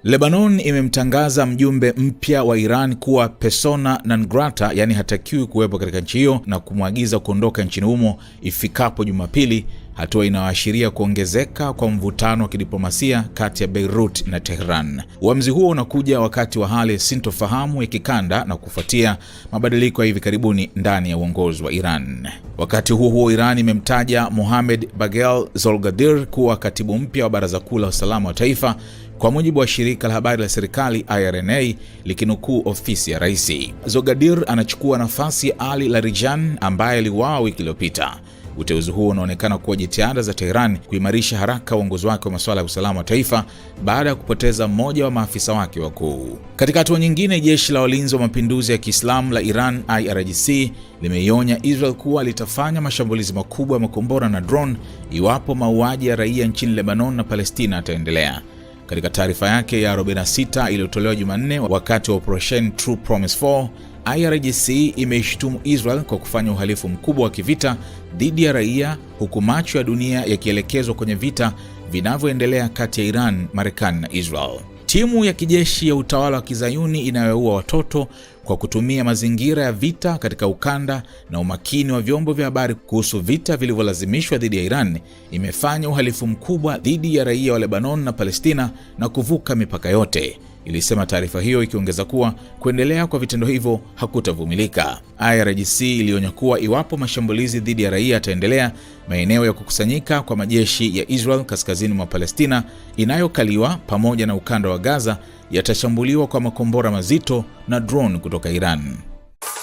Lebanon imemtangaza mjumbe mpya wa Iran kuwa persona non grata, yani hatakiwi kuwepo katika nchi hiyo, na kumwagiza kuondoka nchini humo ifikapo Jumapili, hatua inayoashiria kuongezeka kwa mvutano wa kidiplomasia kati ya Beirut na Tehran. Uamuzi huo unakuja wakati wa hali sintofahamu ya kikanda na kufuatia mabadiliko ya hivi karibuni ndani ya uongozi wa Iran. Wakati huo Iran imemtaja Mohammad Bagher Zolgadir kuwa katibu mpya wa Baraza Kuu la Usalama wa Taifa, kwa mujibu wa shirika la habari la serikali IRNA likinukuu ofisi ya rais. Zolgadir anachukua nafasi ya Ali Larijani ambaye aliuawa wiki iliyopita. Uteuzi huo unaonekana kuwa jitihada za Tehran kuimarisha haraka uongozi wake wa masuala ya usalama wa taifa baada ya kupoteza mmoja wa maafisa wake wakuu. Katika hatua nyingine, jeshi la walinzi wa mapinduzi ya Kiislamu la Iran IRGC limeionya Israel kuwa litafanya mashambulizi makubwa ya makombora na drone iwapo mauaji ya raia nchini Lebanon na Palestina yataendelea. Katika taarifa yake ya 46 iliyotolewa Jumanne wakati wa Operation True Promise 4, IRGC imeishtumu Israel kwa kufanya uhalifu mkubwa wa kivita dhidi ya raia, huku macho ya dunia yakielekezwa kwenye vita vinavyoendelea kati ya Iran, Marekani na Israel. Timu ya kijeshi ya utawala wa Kizayuni inayoua watoto kwa kutumia mazingira ya vita katika ukanda na umakini wa vyombo vya habari kuhusu vita vilivyolazimishwa dhidi ya Iran imefanya uhalifu mkubwa dhidi ya raia wa Lebanon na Palestina na kuvuka mipaka yote, ilisema taarifa hiyo, ikiongeza kuwa kuendelea kwa vitendo hivyo hakutavumilika. IRGC ilionya kuwa iwapo mashambulizi dhidi ya raia yataendelea, maeneo ya kukusanyika kwa majeshi ya Israel kaskazini mwa Palestina inayokaliwa pamoja na ukanda wa Gaza yatashambuliwa kwa makombora mazito na drone kutoka Iran.